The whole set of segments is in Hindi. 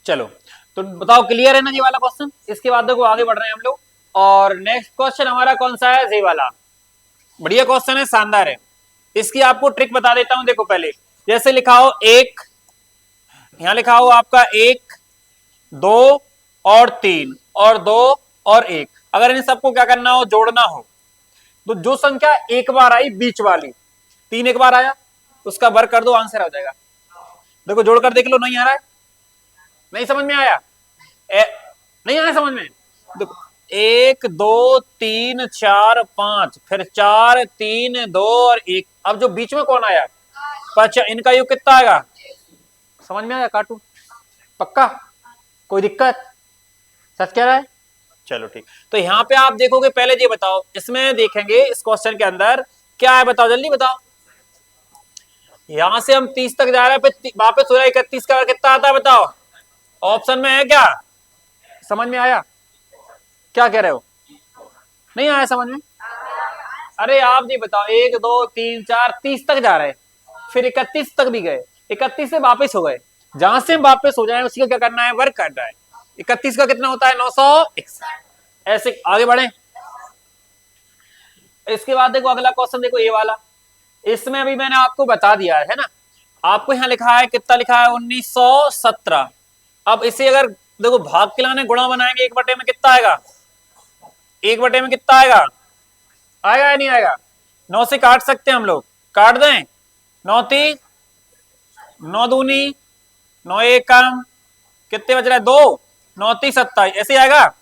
चलो तो बताओ, क्लियर है ना ये वाला क्वेश्चन। इसके बाद देखो आगे बढ़ रहे हैं हम लोग, और नेक्स्ट क्वेश्चन हमारा कौन सा है, ये वाला। बढ़िया क्वेश्चन है, शानदार है। इसकी आपको ट्रिक बता देता हूं। देखो पहले जैसे लिखा हो एक, यहां लिखा हो आपका एक, दो और तीन, और दो और एक। अगर इन सबको क्या करना हो, जोड़ना हो, तो जो संख्या एक बार आई बीच वाली, तीन एक बार आया, उसका वर्ग कर दो, आंसर आ जाएगा। देखो जोड़कर देख लो, नहीं आ रहा है, नहीं समझ में आया, नहीं आया समझ में। देखो एक दो तीन चार पांच, फिर चार तीन दो और एक, अब जो बीच में कौन आया, पांच, इनका योग कितना आएगा, समझ में आया, काटू पक्का, कोई दिक्कत, सच कह रहा है। चलो ठीक, तो यहाँ पे आप देखोगे, पहले ये बताओ, इसमें देखेंगे इस क्वेश्चन के अंदर क्या है, बताओ जल्दी बताओ। यहां से हम 30 तक जा रहे हैं, वापस हो रहा है 31 का कितना आता है बताओ, ऑप्शन में है क्या, समझ में आया, क्या कह रहे हो, नहीं आया समझ में। अरे आप जी बताओ, एक दो तीन चार 30 तक जा रहे हैं, फिर 31 तक भी गए, 31 से वापस हो गए, जहां से वापस हो जाए उसी को क्या करना है, वर्क करना है। 31 का कितना होता है, 961। ऐसे आगे बढ़े। इसके बाद देखो अगला क्वेश्चन, देखो ये वाला, इसमें अभी मैंने आपको बता दिया है ना, आपको यहाँ लिखा है, कितना लिखा है, 1917। अब इसे अगर देखो भाग के लाने गुणा बनाएंगे, एक बटे में कितना आएगा, एक बटे में कितना आएगा, आएगा या नहीं आएगा, 9 से काट सकते हैं हम लोग, काट दें, 9 तीन, 9 दूनी, 9 एक कम, कितने बच रहा है, 2, 9 तीन 27, ऐसे आएगा।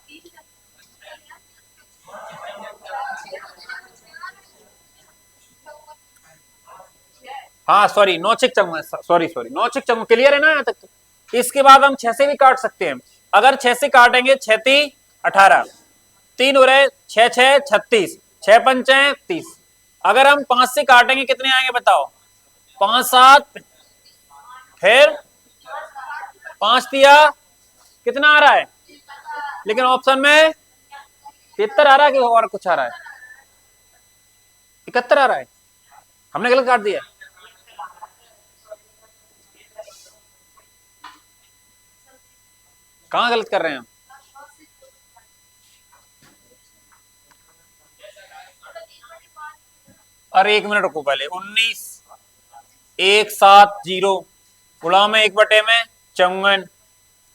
हाँ सॉरी, 9 छिक चंगुआ, सॉरी 9 छिक चंगुआ, क्लियर है ना यहाँ तक। इसके बाद हम 6 से भी काट सकते हैं, अगर 6 से काटेंगे, 6 ती 18, 3 हो रहे, 6 6 36, 6 पंचे 30। अगर हम 5 से काटेंगे कितने आएंगे बताओ, 5 7, फिर 5 तिया कितना आ रहा है, लेकिन ऑप्शन में 73 आ रहा है कि और कुछ आ रहा है, 71 आ रहा है, हमने गलत काट दिया। कहां गलत कर रहे हैं हम, अरे 1 मिनट रुको पहले, 19 170 गुणा में 1 बटे में 54,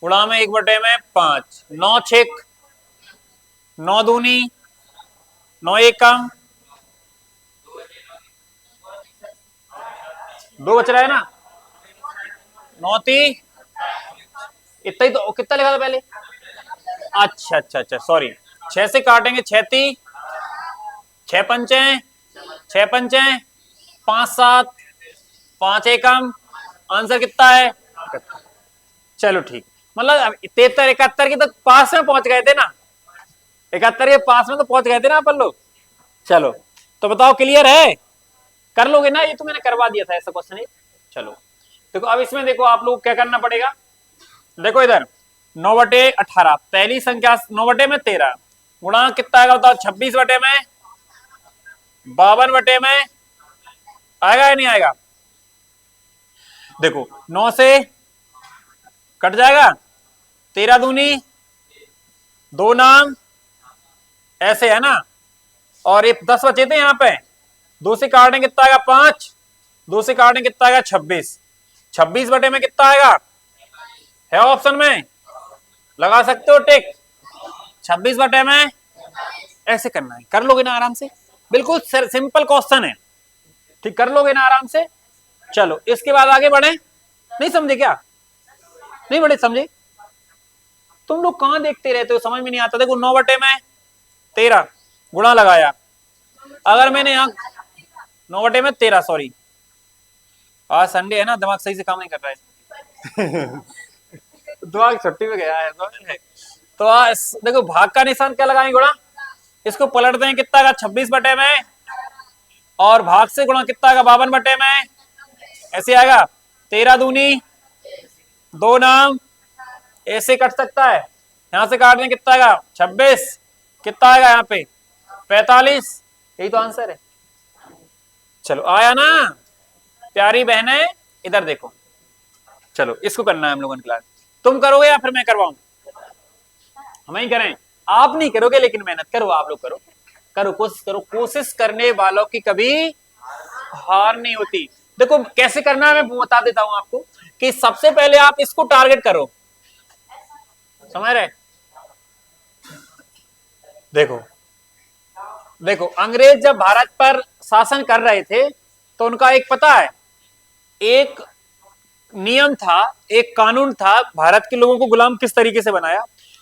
गुणा में 1 बटे में 5, 9 छिक, 9 दूनी, 9 एक कम, 2 बच रहा है ना, 9 ती, इतना ही तो, कितना लिखा था पहले, अच्छा अच्छा अच्छा सॉरी, 6 से काटेंगे, 6 ती 6 पंचे, 6 पंचे 5 7, 5 एकम, आंसर कितना है, चलो ठीक, मतलब 73 71 की तो पास में पहुंच गए थे ना, 71 के पास में तो पहुंच गए थे ना अपन लोग। चलो तो बताओ, क्लियर है, कर लोगे ना, ये तो मैंने करवा दिया था ऐसा क्वेश्चन है। चलो देखो अब इसमें देखो आप लोग क्या करना पड़ेगा, देखो इधर 9 बटे 18, पहली संख्या 9 बटे में 13, गुणा कितना आएगा बताओ, 26 बटे में 52 बटे में, आएगा या नहीं आएगा, देखो 9 से कट जाएगा, 13 दूनी 2 नाम, ऐसे है ना, और ये 10 बचे थे यहाँ पे, 2 से काटेंगे कितना आएगा, 5, 2 से काटेंगे कितना आएगा, 26, 26 बटे में कितना आएगा, है ऑप्शन में, लगा सकते हो टिक, 26 बटे में, ऐसे करना है, कर लोगे ना आराम से, बिल्कुल सिंपल क्वेश्चन है, ठीक, कर लोगे ना आराम से। चलो इसके बाद आगे बढ़े, नहीं समझे क्या, नहीं बड़े समझे, तुम लोग कहां देखते रहते हो, समझ में नहीं आता। देखो 9 बटे में 13 गुणा लगाया, अगर मैंने यहाँ 9 बटे में 13, सॉरी आज संडे है ना, दिमाग सही से काम नहीं कर रहा है दिमाग छुट्टी में गया है तो देखो भाग का निशान क्या लगाएंगे, गुणा, इसको पलट दें, कितना का 26 बटे में, और भाग से गुणा कितना का 52 बटे में, ऐसे आएगा, 13 दूनी 2 नाम, ऐसे कट सकता है, यहां से काट दें कितना आएगा, 26, कितना आएगा यहाँ पे 45, यही तो आंसर है। चलो आया ना प्यारी बहने, इधर देखो, चलो इसको करना है हम लोगों ने क्लास, तुम करोगे या फिर मैं करवाऊं? हम ही करें? आप नहीं करोगे लेकिन मेहनत करो, आप लोग करो, करो कोशिश करो। कोशिश करने वालों की कभी हार नहीं होती। देखो कैसे करना है मैं बता देता हूं आपको, कि सबसे पहले आप इसको टारगेट करो, समझ रहे? देखो देखो, अंग्रेज जब भारत पर शासन कर रहे थे तो उनका एक पता है, एक नियम था, एक कानून था, भारत के लोगों को गुलाम किस तरीके से बनाया,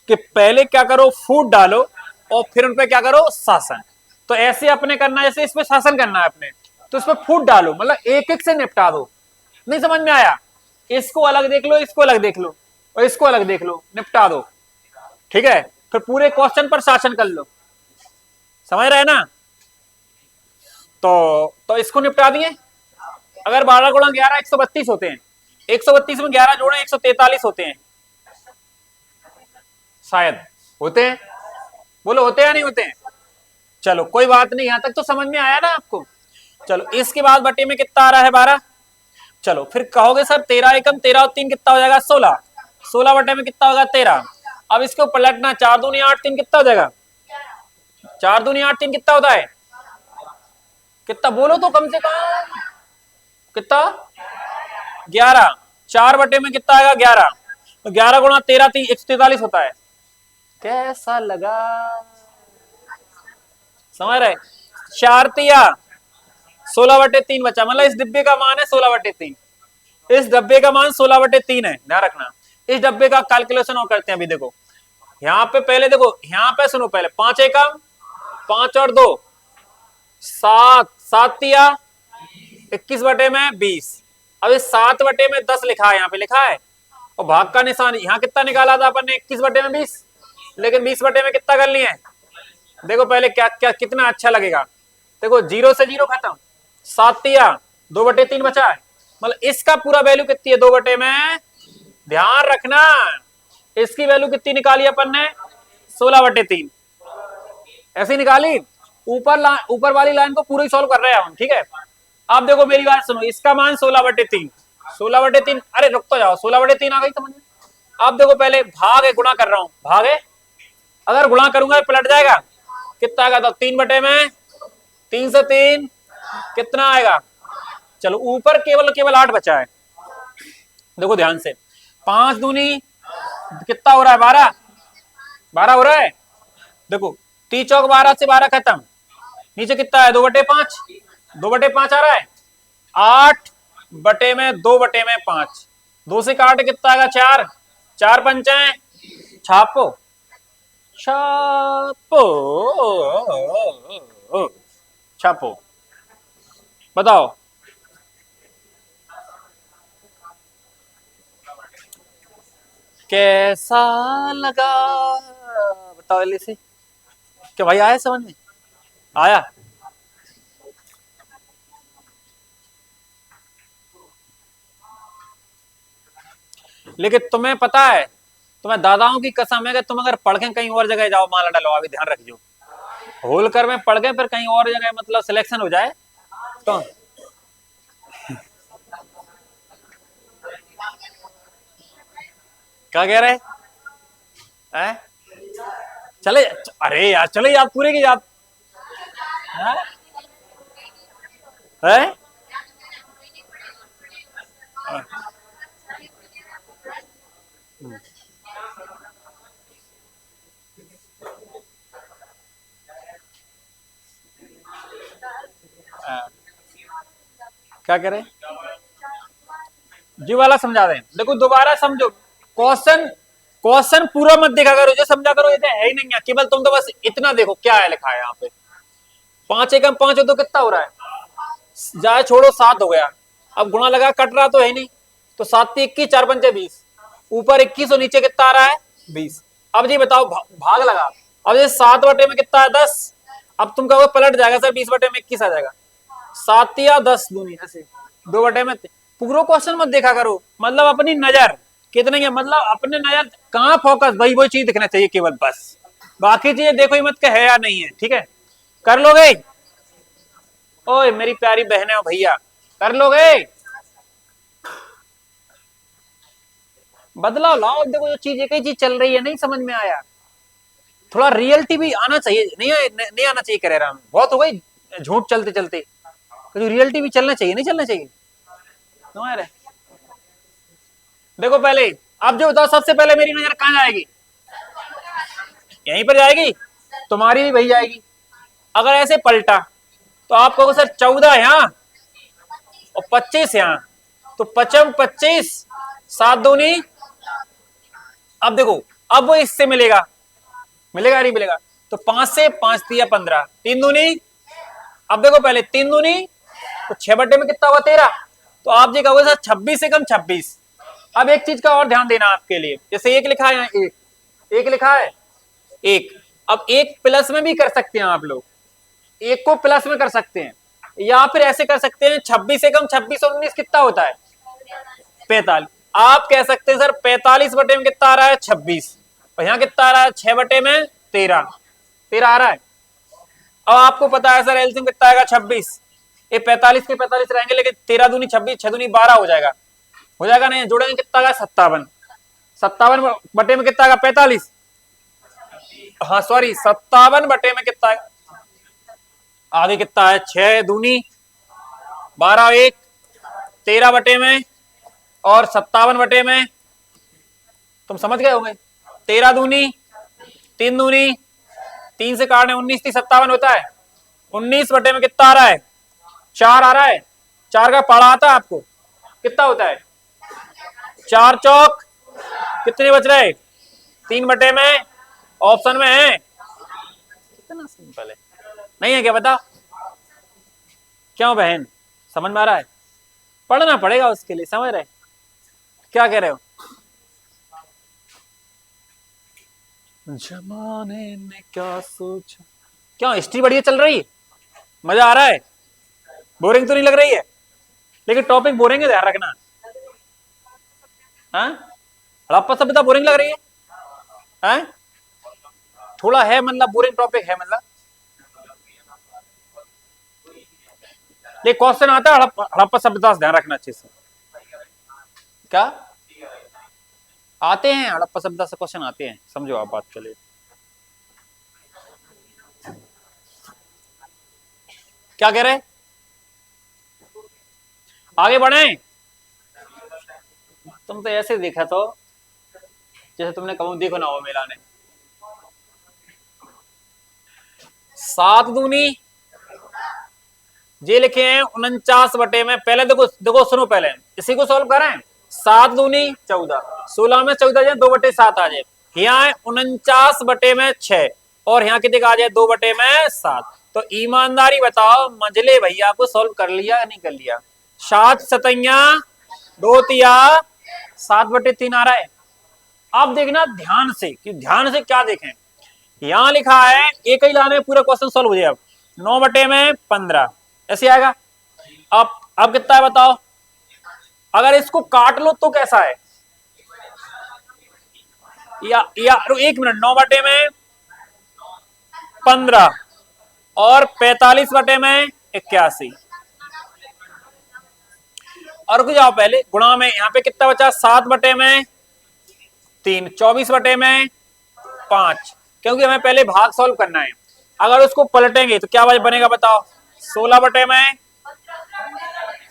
कि पहले क्या करो, फूट डालो और फिर उन पे क्या करो, शासन। तो ऐसे अपने करना, जैसे इस पे शासन करना है अपने, तो इस पे फूट डालो, मतलब एक एक से निपटा दो। नहीं समझ में आया? इसको अलग देख लो, इसको अलग देख लो, और इसको अलग देख लो, निपटा दो, ठीक है? फिर पूरे क्वेश्चन पर शासन कर लो, समझ रहे हैं ना? तो इसको निपटा दिए। अगर 12 गुणा 11 132 होते हैं, 132 में 11 जोड़े 143 होते हैं, शायद होते हैं, बोलो होते हैं या नहीं होते हैं? चलो कोई बात नहीं, यहां तक तो समझ में आया ना आपको? चलो इसके बाद बटे में कितना आ रहा है, 12। चलो फिर कहोगे सर 13 एकम 13 और 3 कितना हो जाएगा, 16। 16 बटे में कितना होगा, 13। अब इसको पलटना, 4 दूनी 8, 3 कितना हो जाएगा, 4 दूनी 8, 3 कितना होता है, कितना बोलो तो कम से कम, कितना, 11। 4 बटे में कितना आएगा, 11। तो 11 गुणा 13 3 143 होता है। कैसा लगा, समझ रहे? 4 तिया 16/3 बचा, मतलब इस डिब्बे का मान है 16/3। इस डब्बे का मान 16/3 है, ध्यान रखना। इस डब्बे का कैलकुलेशन और करते हैं अभी। देखो यहाँ पे पहले, देखो यहाँ पे सुनो, पहले 5 एकम 5 और 2 7, 7 तिया 21/20। अब इस 7 बटे में 10 लिखा है, यहाँ पे लिखा है, और भाग का निशान यहाँ कितना निकाला था अपन ने, 21/20, लेकिन 20 बटे में कितना कर लिए? देखो पहले क्या क्या कितना अच्छा लगेगा। देखो 0 से 0 खत्म, 7 तिया 2/3 बचा है, मतलब इसका पूरा वैल्यू कितनी है, 2 बटे में, ध्यान रखना इसकी वैल्यू कितनी निकाली अपन ने, 16/3, ऐसी निकाली। ऊपर वाली लाइन को पूरी सॉल्व कर रहे हैं हम, ठीक है? अब देखो मेरी बात सुनो, इसका मान 16/3, 16/3, अरे रुक तो जाओ, 16/3 आ गई समझ में? अब देखो पहले भाग है, गुणा कर रहा हूं, भाग है, अगर गुणा करूंगा पलट जाएगा, कितना आएगा, तो 3 बटे में 3 से 3 कितना आएगा, चलो ऊपर केवल केवल 8 बचा है। देखो ध्यान से, 5 दूनी कितना हो रहा है, 12, 12 हो रहा है। देखो 3 चौक 12 से 12 खत्म, नीचे कितना है, 2/5, 2/5 आ रहा है। 8 बटे में 2 बटे में 5, 2 से काट कितना आएगा, 4, 4 पंचे छापो, छापो, छापो, बताओ कैसा लगा, बताओ जल्दी से। क्या भाई आया समझ में, आया? लेकिन तुम्हें पता है, तुम्हें दादाओं की कसम है कि तुम अगर पढ़ के कहीं और जगह जाओ, माला डालो, अभी ध्यान रखियो, होलकर में पढ़ गए फिर कहीं और जगह मतलब सिलेक्शन हो जाए तो, क्या कह रहे हैं? चले, अरे यार चले याद पूरे की याद है? क्या कह रहे, जी वाला समझा दें, देखो दोबारा समझो, क्वेश्चन क्वेश्चन पूरा मत देखा करो, जो समझा करो, ये तो है ही नहीं है, केवल तुम तो बस इतना देखो क्या है लिखा है यहाँ पे। 5 एकम 5 हो तो कितना हो रहा है, जाए छोड़ो 7 हो गया, अब गुणा लगा कट रहा तो है नहीं, तो 7 × 21, 4 पंचे 20, ऊपर 21 और नीचे कितना आ रहा है, 20। अब जी बताओ भाग लगा, अब ये 7 बटे में कितना है, 10। अब तुम कहोगे पलट जाएगा सर, 20 बटे में 21 आ जाएगा, 7 या 10 दूनी ऐसे, 2 बटे में, पूरा क्वेश्चन मत देखा करो, मतलब अपनी नजर कितनी है, मतलब अपने नजर कहाँ फोकस, वही वही चीज दिखना चाहिए केवल, बस बाकी चीजें देखो ही मत के है या नहीं है, ठीक है? कर लोगे? ओए मेरी प्यारी बहने और भैया, कर लोगे? बदलाव लाओ। देखो जो चीज एक ही चीज चल रही है, नहीं समझ में आया, थोड़ा रियलिटी भी आना चाहिए। नहीं आना चाहिए करेरा में, बहुत हो गई झूठ चलते चलते, तो रियलिटी भी चलना चाहिए, नहीं चलना चाहिए। तुम्हारे देखो पहले, अब जो बताओ सबसे पहले मेरी नजर कहां जाएगी? यहीं पर जाएगी, तुम्हारी भी वही जाएगी। अगर ऐसे पलटा तो आप कहोगे सर 14 यहाँ और 25 यहाँ, तो 55 25 7 दूनी। अब देखो, अब वो इससे मिलेगा, मिलेगा नहीं मिलेगा? तो 5 से 5 दिया 15, 3 दूनी। अब देखो पहले 3 दूनी तो 6 बटे में कितना हुआ? 13। तो आप जी कहोगे सर 26 से कम 26। अब एक चीज का और ध्यान देना आपके लिए, जैसे एक लिखा है यहाँ, एक लिखा है एक, अब एक प्लस में भी कर सकते हैं आप लोग, एक को प्लस में कर सकते हैं, या फिर ऐसे कर सकते हैं 26 से कम 26 और 19 कितना होता है? 45। आप कह सकते हैं सर 45 बटे में कितना आ रहा है? 26। और यहाँ कितना आ रहा है? 6 बटे में 13, 13 आ रहा है। अब आपको पता है सर एलसीएम कितना आएगा? 26। ये 45 के 45 रहेंगे, लेकिन 13 दूनी 26, 6 दूनी 12 हो जाएगा, हो जाएगा नहीं? जोड़ेंगे कितना आएगा? 57। 57 बटे में कितना आएगा? 45। हाँ सॉरी, 57 बटे में कितना है? आगे कितना है? 6 दूनी 12, 1 13 बटे में और 57 बटे में, तुम समझ गए होंगे। 13 दूनी 3 दूनी 3 से काटने 19 थी, 57 होता है। 19 बटे में कितना आ रहा है? 4 आ रहा है। 4 का पढ़ा आता है आपको, कितना होता है? 4 चौक कितने बच रहे? 3 बटे में, ऑप्शन में है। कितना सिंपल है, नहीं है क्या? बता क्यों बहन, समझ में आ रहा है? पढ़ना पड़ेगा उसके लिए, समझ रहे? क्या कह रहे हो? जमाने ने क्या सोचा। क्यों हिस्ट्री बढ़िया चल रही है? मजा आ रहा है? बोरिंग तो नहीं लग रही है? लेकिन टॉपिक बोरिंग है, ध्यान रखना। हाँ, हड़प्पा सभ्यता बोरिंग लग रही है? हाँ? थोड़ा है मतलब बोरिंग टॉपिक है मतलब। ये क्वेश्चन आता है हड़प्पा सभ्यता से, ध्यान रखना अच्छे से। क्या आते हैं? हड़प्पा सभ्यता से क्वेश्चन आते हैं, समझो आप बात के लिए। क्या कह रहे? आगे बढ़े? तुम तो ऐसे देखा तो जैसे तुमने कहूं देखो ना वो मेला ने। 7 दूनी जे लिखे हैं 49 बटे में, पहले देखो देखो सुनो, पहले इसी को सॉल्व करें। 7 दूनी 14, 16 में 14 जाए 2 बटे 7 आ जाए, यहाँ है 49 बटे में 6 और यहाँ कितने का आ जाए? 2 बटे में 7। तो ईमानदारी बताओ मंझले भैया को सॉल्व कर लिया या नहीं कर लिया? 7 सतैया 2 तिया 7 बटे 3 आ रहा है। अब देखना ध्यान से कि ध्यान से क्या देखें, यहां लिखा है एक ही लाने में पूरा क्वेश्चन सॉल्व हो जाए। अब 9 बटे में 15 ऐसे आएगा। अब कितना है बताओ? अगर इसको काट लो तो कैसा है? या एक मिनट, 9 बटे में 15 और 45 बटे में 81, और कुछ जाओ पहले गुणा में, यहाँ पे कितना बचा? 7 बटे में 3, 24 बटे में 5, क्योंकि हमें पहले भाग सॉल्व करना है। अगर उसको पलटेंगे तो क्या बनेगा बताओ? 16 बटे में,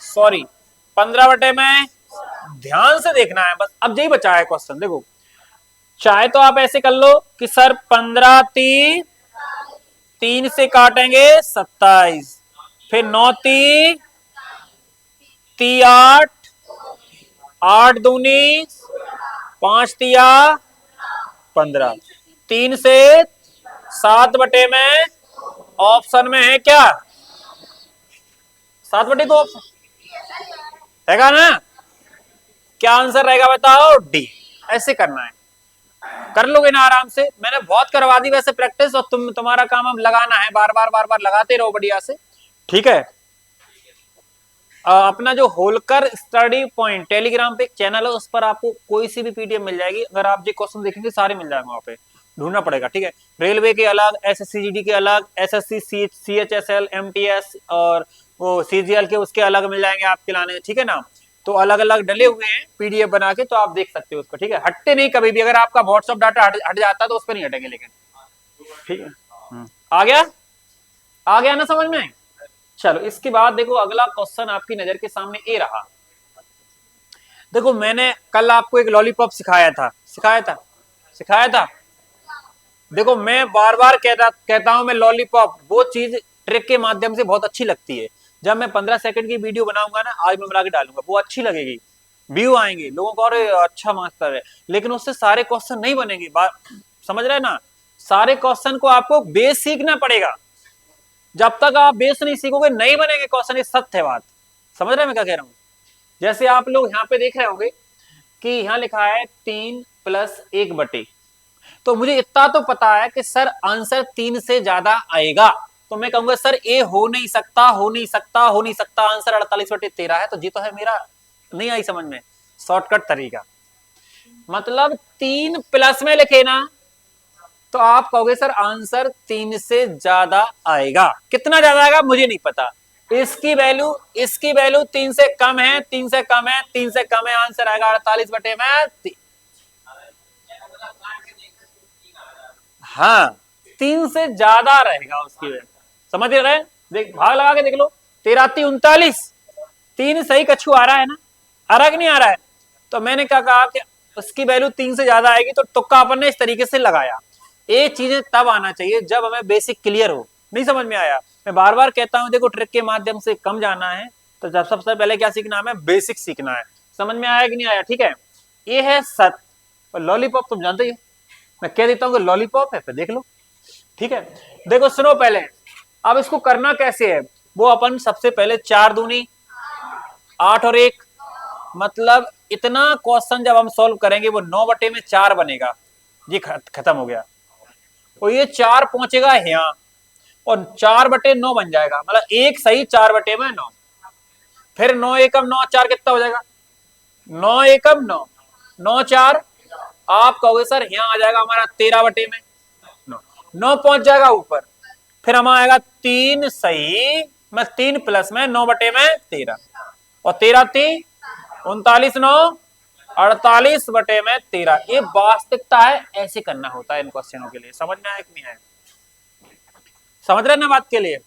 सॉरी 15 बटे में, ध्यान से देखना है बस। अब यही बचा है क्वेश्चन, देखो चाहे तो आप ऐसे कर लो कि सर 15 3 से काटेंगे 27, फिर 9 ती 8, 8 दूनी 5 तिया 15, 3 से 7 बटे में, ऑप्शन में है क्या? 7 बटे 2 ऑप्शन रहेगा ना? क्या आंसर रहेगा बताओ? डी। ऐसे करना है, कर लोगे ना आराम से। मैंने बहुत करवा दी वैसे प्रैक्टिस, और तुम्हारा काम अब लगाना है, बार बार लगाते रहो बढ़िया से, ठीक है? अपना जो होलकर स्टडी पॉइंट टेलीग्राम पे एक चैनल है, उस पर आपको कोई सी भी पीडीएफ मिल जाएगी। अगर आप जो क्वेश्चन देखेंगे सारे मिल जाएंगे वहां पे, ढूंढना पड़ेगा, ठीक है? रेलवे के अलग, एसएससी जीडी के अलग, एसएससी सीएचएसएल एमटीएस और वो सीजीएल के उसके अलग मिल जाएंगे आपके लाने, ठीक है ना? तो अलग अलग डले हुए हैं पीडीएफ बना के, तो आप देख सकते हो उसको, ठीक है। हटते नहीं कभी भी, अगर आपका व्हाट्सअप डाटा हट जाता है तो उस पर नहीं हटेंगे, लेकिन ठीक है। आ गया ना समझ में। चलो इसके बाद देखो अगला क्वेश्चन आपकी नजर के सामने ये रहा। देखो मैंने कल आपको एक लॉलीपॉप सिखाया था। देखो मैं बार बार कहता हूं, मैं लॉलीपॉप वो चीज ट्रिक के माध्यम से बहुत अच्छी लगती है। जब मैं 15 सेकंड की वीडियो बनाऊंगा ना, आज मैं बना के डालूंगा, वो अच्छी लगेगी, व्यू आएंगे लोगों को, अरे अच्छा मास्टर है, लेकिन उससे सारे क्वेश्चन नहीं बनेंगे। समझ रहे हैं ना, सारे क्वेश्चन को आपको बेस सीखना पड़ेगा। जब तक आप बेस नहीं सीखोगे नहीं बनेंगे क्वेश्चन, ये सत्य है बात। समझ रहे हैं मैं क्या कह रहा हूं। जैसे आप लोग यहाँ पे देख रहे होंगे कि यहाँ लिखा है 3 + 1/, तो मुझे इतना तो पता है कि सर आंसर 3 से ज्यादा आएगा, तो मैं कहूंगा सर ये हो नहीं सकता, आंसर 48/13 है। तो जी तो है मेरा, नहीं आई समझ में, शॉर्टकट तरीका। मतलब 3 प्लस में लिखे ना, तो आप कहोगे सर आंसर 3 से ज्यादा आएगा। कितना ज्यादा आएगा मुझे नहीं पता, इसकी वैल्यू 3 से कम है, 3 से कम है, 3 से कम है, आंसर आएगा 48/3। हाँ 3 से ज्यादा रहेगा उसकी वैल्यू, समझ रहे। देख भाग लगा के देख लो, 13×3 = 39, 3 सही कछु आ रहा है ना, आ रहा है कि नहीं आ रहा है। तो मैंने क्या कहा कि उसकी वैल्यू 3 से ज्यादा आएगी, तो तुक्का अपन ने इस तरीके से लगाया। ये चीजें तब आना चाहिए जब हमें बेसिक क्लियर हो। नहीं समझ में आया, मैं बार बार कहता हूं देखो ट्रिक के माध्यम से कम जाना है, तो जब सबसे पहले क्या सीखना है, बेसिक सीखना है। समझ में आया कि नहीं आया, ठीक है। ये है सत, और लॉलीपॉप तुम जानते ही, मैं कह देता हूँ कि लॉलीपॉप है, फिर देख लो, ठीक है। देखो सुनो पहले, अब इसको करना कैसे है, वो अपन सबसे पहले 4 दूनी 8 और 1, मतलब इतना क्वेश्चन जब हम सॉल्व करेंगे वो 9/4 बनेगा। ये खत्म हो गया, और ये 4 पहुंचेगा यहाँ, और 4/9 बन जाएगा, मतलब एक सही 4/9। फिर 9 एकम 9 4 कितना हो जाएगा, 9 एकम 9, 9 4, आप कहोगे सर यहाँ आ जाएगा हमारा 13/9, 9 पहुंच जाएगा ऊपर। फिर हमारा आएगा 3 सही, मैं 3 प्लस में 9/13, और 13 3 39 9 48/13। ये वास्तविकता है, ऐसे करना होता है इन क्वेश्चनों के लिए। समझ में आया कि नहीं आया, समझ रहे ना बात के लिए,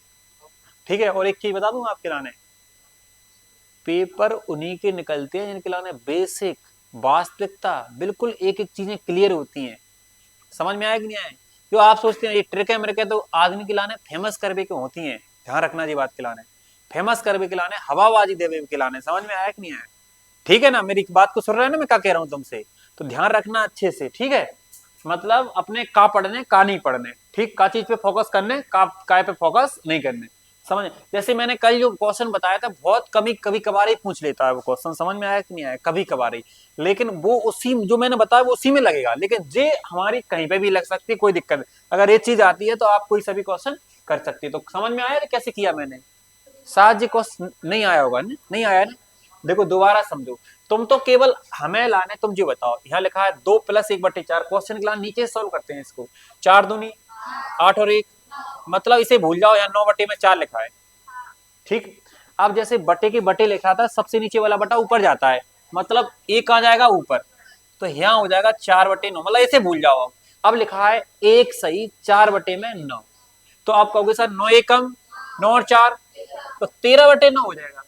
ठीक है। और एक चीज बता दूं आपके लाने, पेपर उन्हीं के निकलते हैं जिनके लाने बेसिक वास्तविकता बिल्कुल एक एक चीजें क्लियर होती हैं। समझ में आया कि नहीं आया। जो आप सोचते हैं ये ट्रिक है मेरे के, तो आदमी के लाने फेमस करवे के होती हैं, ध्यान रखना जी बात के लाने, फेमस करवे के लाने, हवाबाजी देवे के लाने। समझ में आया कि नहीं आया, ठीक है ना। मेरी बात को सुन रहे हैं ना, मैं क्या कह रहा हूं तुमसे, तो ध्यान रखना अच्छे से, ठीक है। मतलब अपने का पढ़ने का नहीं पढ़ने, ठीक, का चीज पे फोकस करने, काय पे फोकस नहीं करने। समझ, जैसे मैंने कल जो क्वेश्चन बताया था, बहुत कभी कभार ही पूछ लेता है वो क्वेश्चन। समझ में आया कि नहीं आया, कभी कभार ही, लेकिन वो उसी जो मैंने बताया वो उसी में लगेगा, लेकिन जे हमारी कहीं पे भी लग सकती है, कोई दिक्कत नहीं। अगर ये चीज आती है तो आप कोई सभी क्वेश्चन कर सकते हैं। तो समझ में आया कैसे किया मैंने, शायद जी क्वेश्चन नहीं आया होगा, नहीं आया ना, देखो दोबारा समझो। तुम तो केवल हमें लाने, तुम जो बताओ, यहाँ लिखा है 2 + 1/4, क्वेश्चन के लाने नीचे सॉल्व करते हैं इसको। 4 दूनी 8 और 1, मतलब इसे भूल जाओ, यहाँ 9/4 लिखा है, ठीक। अब जैसे बटे के बटे लिखा था, सबसे नीचे वाला बटा ऊपर जाता है, मतलब 1 आ जाएगा ऊपर, तो यहाँ हो जाएगा 4/9, मतलब इसे भूल जाओ। अब लिखा है 1 सही 4/9, तो आप कहोगे सर 9 एकम 9 और 4, तो 13/9 हो जाएगा।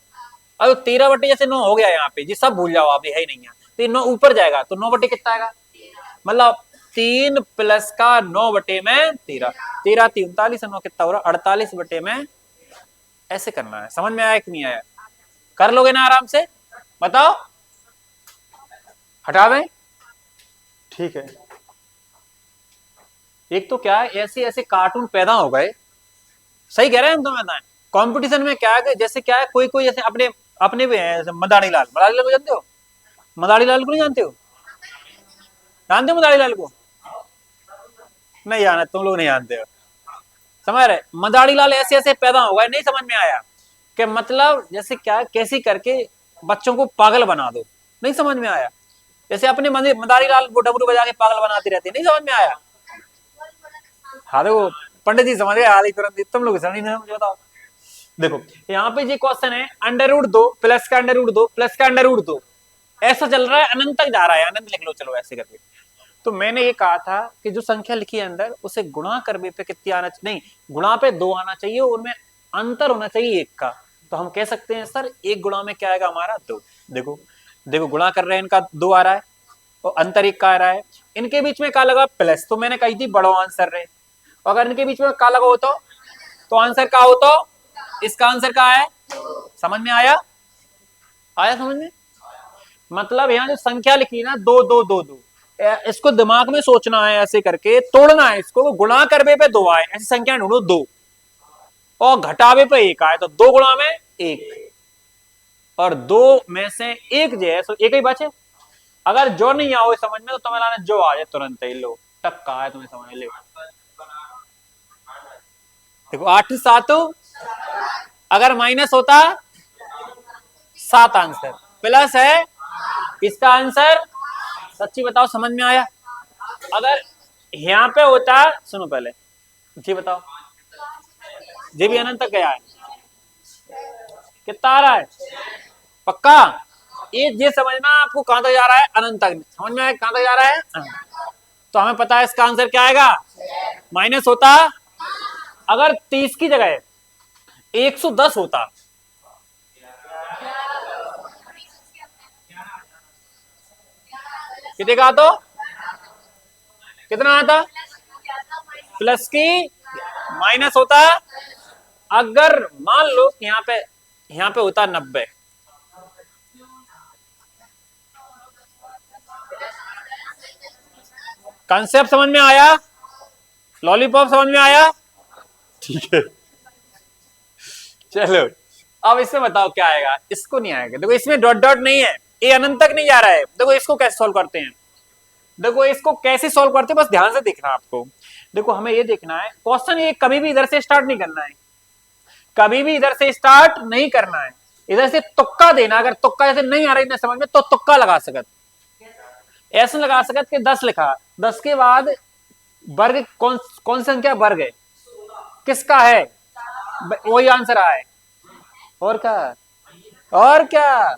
अब 13 जैसे 9 हो गया यहाँ पे जी, सब भूल जाओ आप, ये है ही नहीं है, तो 9 ऊपर जाएगा, तो 9 कितना आएगा, मतलब 3 प्लस का 9/13, 13 3 39, 9 कितना हो रहा 48/, ऐसे करना है। समझ में आया कि नहीं आया, कर लोगे ना आराम से, बताओ, हटा दें, ठीक है। एक तो क्या है, ऐसे ऐसे कार्टून पैदा हो गए, सही कह रहे हैं हम, तो बताएं कंपटीशन में क्या है, जैसे क्या है, कोई कोई जैसे अपने अपने भी है, मदारी लाल को जानते हो, मदारी लाल को नहीं जानते हो, जानते हो मदारी लाल को, नहीं जाना, तुम लोग नहीं जानते हो, समझ रहे। मदारी लाल ऐसे ऐसे पैदा हो गए, नहीं समझ में आया कि मतलब जैसे क्या, कैसी करके बच्चों को पागल बना दो, नहीं समझ में आया। जैसे अपने मदारी लाल वो डबरू बजा के पागल बनाते रहते, नहीं समझ में आया। हाँ देखो पंडित जी समझ गए हाल ही तुरंत, तुम लोग समझ नहीं, बताओ देखो यहाँ पे ये क्वेश्चन है अंडर रूट 2 प्लस का अंडर रूट 2 प्लस का अंडर रूट 2, ऐसा चल रहा है, अनंत तक जा रहा है, अनंत लिख लो चलो ऐसे करके। तो मैंने ये कहा था कि जो संख्या लिखी है अंदर उसे गुणा करने पे कितनी आना चाहिए, नहीं गुणा पे 2 आना चाहिए, उनमें अंतर होना चाहिए 1 का। तो हम कह सकते हैं सर 1 गुणा में क्या आएगा हमारा 2। देखो देखो गुणा कर रहे हैं, इनका 2 आ रहा है और अंतर 1 का आ रहा है, इनके बीच में क्या लगा प्लस, तो मैंने कही थी बड़ो आंसर रहे। अगर इनके बीच में क्या लगा होता तो आंसर क्या होता, इसका आंसर क्या है, समझ में आया, आया समझ में। मतलब यहाँ जो संख्या लिखी ना 2 2 2 2, इसको दिमाग में सोचना है, ऐसे करके तोड़ना है इसको, गुणा करवे पे 2 आए ऐसी संख्या ढूंढो 2, और घटावे पे 1 आए तो 2 गुणा में 1, और 2 में से 1 जो है सो 1 ही बचे। अगर जो नहीं आओ समझ में तो तुम्हें लाना जो आ जाए तुरंत ही लो, टक्का है तुम्हें समझ ले। देखो 8 7, अगर माइनस होता 7 आंसर, प्लस है इसका आंसर, सच्ची बताओ समझ में आया। अगर यहाँ पे होता, सुनो पहले जी बताओ, जी भी अनंत तक गया है, कितना आ रहा है पक्का, ये समझना आपको कहां तक जा रहा है, अनंत तक, समझ में आया कहां तक जा रहा है। तो हमें पता है इसका आंसर क्या आएगा, माइनस होता, अगर 30 की जगह 110 होता, कितने का तो कितना आता, प्लस की माइनस होता, अगर मान लो यहाँ पे होता 90, कंसेप्ट समझ में आया, लॉलीपॉप समझ में आया, ठीक है चलो। अब इसमें बताओ क्या आएगा, इसको नहीं आएगा, देखो इसमें डॉट डॉट नहीं है, ये अनंत तक नहीं जा रहा है, देखो इसको कैसे सॉल्व करते हैं, देखो इसको कैसे सॉल्व करते हैं बस ध्यान से देखना आपको। देखो हमें ये देखना है क्वेश्चन, ये कभी भी इधर से स्टार्ट नहीं करना है, कभी भी इधर से स्टार्ट नहीं करना है, इधर से तुक्का देना, अगर तुक्का जैसे नहीं आ रही ना समझ में तो तुक्का लगा सकत, ऐसा लगा सकत कि 10 लिखा, 10 के बाद वर्ग कौन संख्या वर्ग है, किसका है, वही आंसर आए, और क्या, और क्या,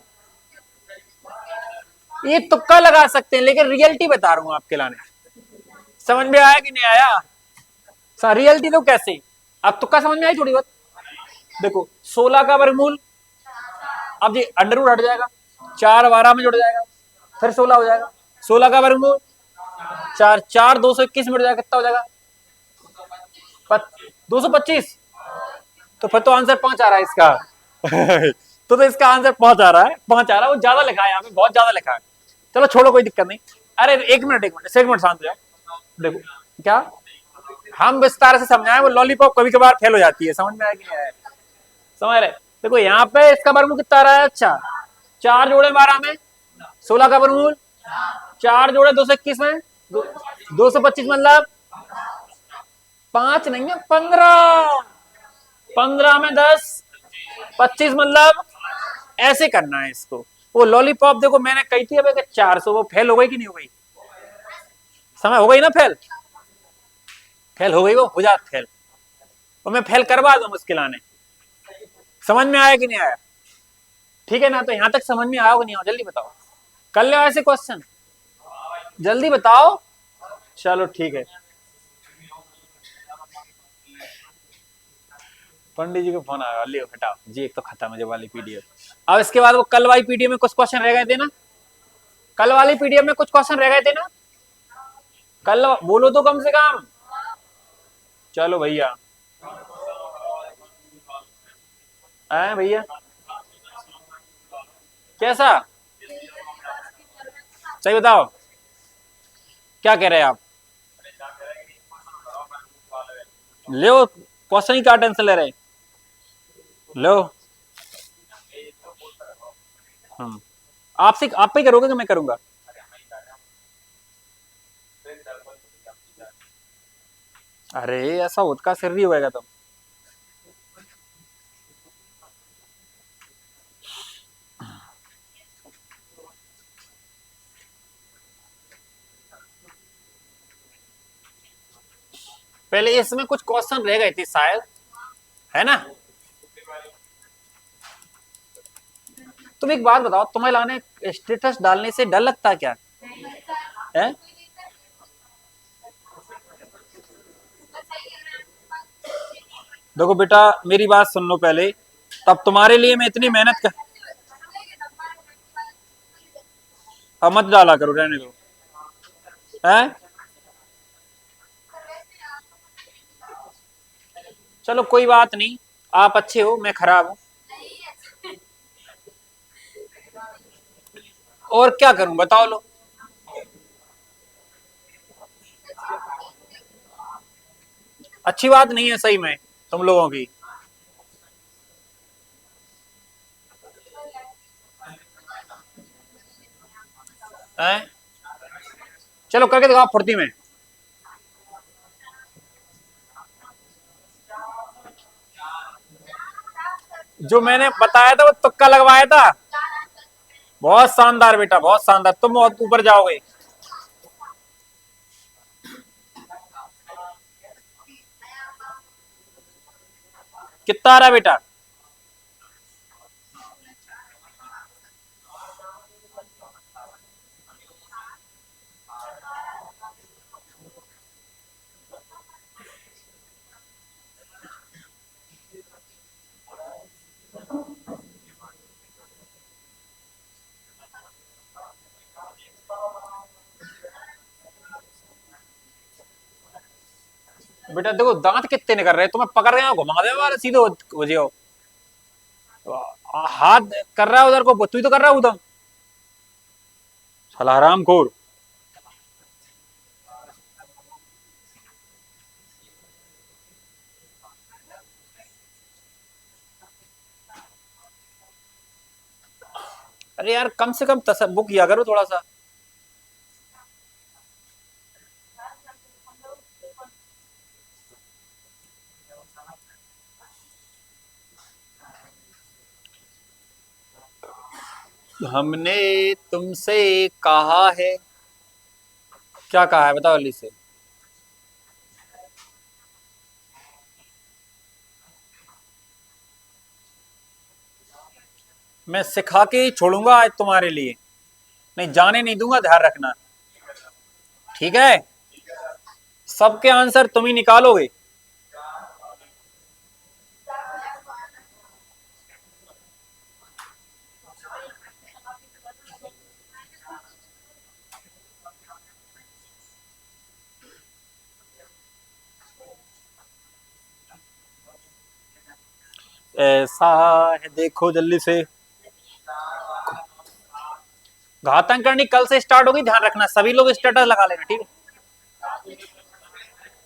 ये तुक्का लगा सकते हैं लेकिन रियलिटी बता रहा हूं आपके लाने, समझ में आया कि नहीं आया, रियलिटी तो कैसे, अब तुक्का समझ में आई थोड़ी बहुत। देखो 16 का वर्गमूल, अब ये अंडर रूट हट जाएगा, 4 12 में जुड़ जाएगा, फिर 16 हो जाएगा, 16 का वर्गमूल 4 4 221 में जुड़ जाएगा, कितना हो जाएगा 225, तो फिर तो आंसर 5 आ रहा है इसका तो इसका आंसर 5 आ रहा है, 5 आ रहा है, वो ज्यादा लिखा है यहाँ पे, बहुत ज्यादा लिखा है, चलो छोड़ो कोई दिक्कत नहीं। अरे एक मिनट शांत हो जाओ, देखो क्या हम विस्तार से समझाएं, वो लॉलीपॉप कभी कभार फेल हो जाती है, समझ में आया कि नहीं आया, समझ रहे। देखो यहाँ पे इसका वर्गमूल कितना आ रहा है, अच्छा 4 जोड़े 12 में, 16 का वर्गमूल 4 जोड़े 221 में, 225 मतलब 5 नहीं है 15, 15 में 10, 25 मतलब ऐसे करना है इसको। वो लॉलीपॉप देखो मैंने कही थी अब 400, वो फेल हो गई कि नहीं हो गई, समय हो गई ना फेल, फेल हो गई, वो हो जात फेल, और मैं फेल करवा दूं मुश्किल आने, समझ में आया कि नहीं आया, ठीक है ना। तो यहां तक समझ में आओगे नहीं आओ, जल्दी बताओ, कर लो ऐसे क्वेश्चन, जल्दी बताओ, चलो ठीक है। पंडित जी को फोन आया, ले हटाओ जी, एक तो खत्म है जो वाली पीडीएफ। अब इसके बाद वो कल वाली पीडीएफ में कुछ क्वेश्चन रह गए थे ना, कल वाली पीडीएफ में कुछ क्वेश्चन रह गए थे ना, कल बोलो तो कम से कम, चलो भैया, है भैया कैसा, सही बताओ क्या कह रहे हैं आप, लो क्वेश्चन ही क्या टेंशन ले रहे, लो हम आपसे आप ही करोगे कि मैं करूंगा, अरे ऐसा होता का सिर नहीं होएगा तो पहले इसमें कुछ क्वेश्चन रह गए थे शायद, है ना, तुम एक बात बताओ, तुम्हें लाने स्टेटस डालने से डर लगता है क्या है? देखो बेटा, मेरी बात सुन लो पहले, तब तुम्हारे लिए मैं इतनी मेहनत कर। अब मत डाला करो, रहने दो। है, चलो कोई बात नहीं, आप अच्छे हो, मैं खराब हूं। और क्या करूं बताओ लो। अच्छी बात नहीं है सही में तुम लोगों की। है, चलो करके दिखाओ फुर्ती में। जो मैंने बताया था वो तुक्का लगवाया था। बहुत शानदार बेटा, बहुत शानदार, तुम बहुत ऊपर जाओगे। कितना आ रहा है बेटा? बेटा देखो, दांत कितने निकल रहे हैं, तुम्हें पकड़ रहे हो, घुमा दे वाले सीधे हो जाओ। हाथ कर रहा है उधर को, तू ही तो कर रहा है उधर। साला हराम खोर। अरे यार, कम से कम तसब्बुक किया करो थोड़ा सा। हमने तुमसे कहा है। क्या कहा है बताओ अली से। मैं सिखा के ही छोड़ूंगा आज तुम्हारे लिए, नहीं जाने नहीं दूंगा, ध्यान रखना। ठीक है, सबके आंसर तुम ही निकालोगे। ऐसा है, देखो जल्दी से। घातन करनी कल से स्टार्ट होगी, ध्यान रखना, सभी लोग स्टेटस लगा लेना, ठीक है?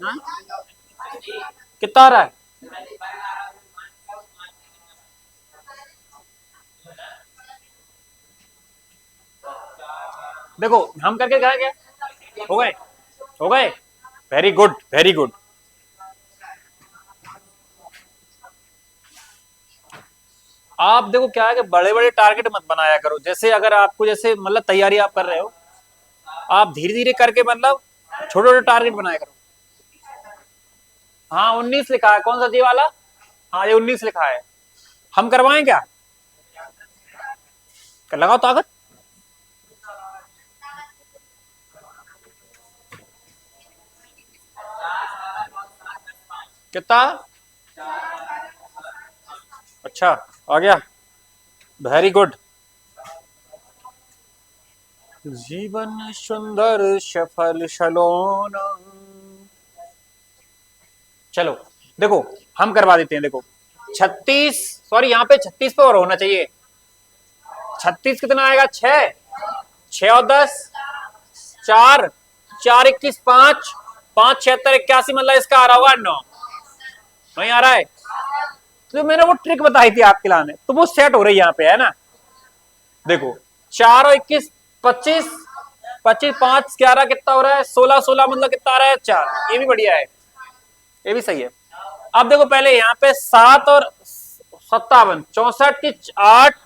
हाँ? कितना आ रहा है? देखो हम करके गए क्या? हो गए, हो गए। Very good, very good. आप देखो क्या है कि बड़े बड़े टारगेट मत बनाया करो, जैसे अगर आपको, जैसे मतलब तैयारी आप कर रहे हो, आप धीरे धीरे करके मतलब छोटे छोटे टारगेट बनाया करो। हाँ 19 लिखा है, कौन सा जी वाला? हाँ ये 19 लिखा है। हम करवाएं क्या? लगाओ ताकत। कितना? अच्छा, आ गया। Very good. जीवन सुंदर सफल शलोना। चलो देखो, हम करवा देते हैं, देखो 36, सॉरी यहाँ पे 36 पे और होना चाहिए। 36 कितना आएगा? 6, 6 और 10, 4, 4 21, 5, 5 76 81, मतलब इसका आ रहा होगा 9। नहीं आ रहा है? तो मैंने वो ट्रिक बताई थी आपके लाने, तो वो सेट हो रही है यहाँ पे, है ना? देखो 4 और 21, 25, 25 5 11 कितना हो रहा है? 16, 16 मतलब कितना आ रहा है? 4। ये भी बढ़िया है, ये भी सही है। अब देखो पहले यहाँ पे 7 और 57, 64 की 8,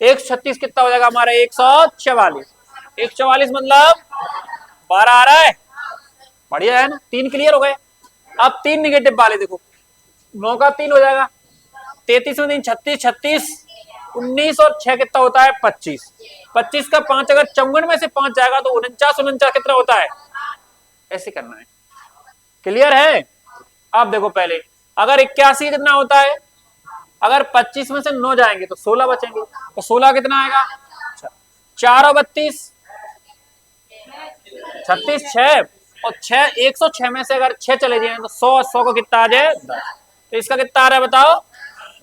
136 कितना हो जाएगा हमारा? 144। 144 मतलब 12 आ रहा है। बढ़िया है ना, 3 क्लियर हो गए। अब 3 निगेटिव वाले देखो, 9 का 3 हो जाएगा, 33 में 3 36, 36, 19 और 6 कितना होता है? 25। 25 का 5 अगर 54 में से 5 जाएगा तो 49 कितना होता है? ऐसे करना है। क्लियर है? अब देखो पहले, अगर 81 कितना होता है? अगर 25 में से 9 जाएंगे तो 16 बचेंगे, तो 16 कितना आएगा? 4 और 32 36, 6 और 6, 106 में से अगर 6 चले जाए तो 100 को कितना आ जाए? 10। तो इसका कितना आ रहा है बताओ?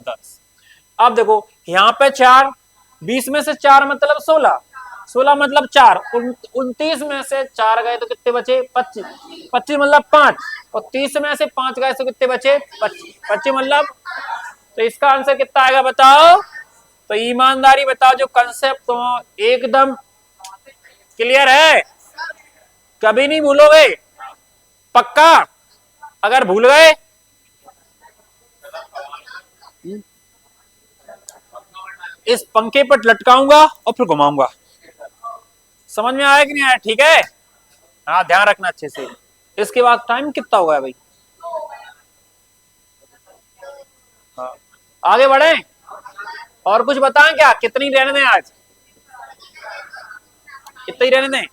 10। अब देखो यहाँ पे 4, 20 में से 4 मतलब 16, 16 मतलब 4, 29 में से 4 गए तो कितने बचे? 25, 25 मतलब 5, और 30 में से 5 गए तो कितने बचे? 25, 25 मतलब, तो इसका आंसर कितना आएगा बताओ? तो ईमानदारी बताओ, जो कंसेप्ट तो एकदम क्लियर है, कभी नहीं भूलोगे? पक्का? अगर भूल गए इस पंखे पर लटकाऊंगा और फिर घुमाऊंगा। समझ में आया कि नहीं आया? ठीक है, हाँ ध्यान रखना अच्छे से। इसके बाद टाइम कितना होगा भाई? हाँ, आगे बढ़े और कुछ बताएं क्या? कितनी रहने दें आज? कितनी रहने दें?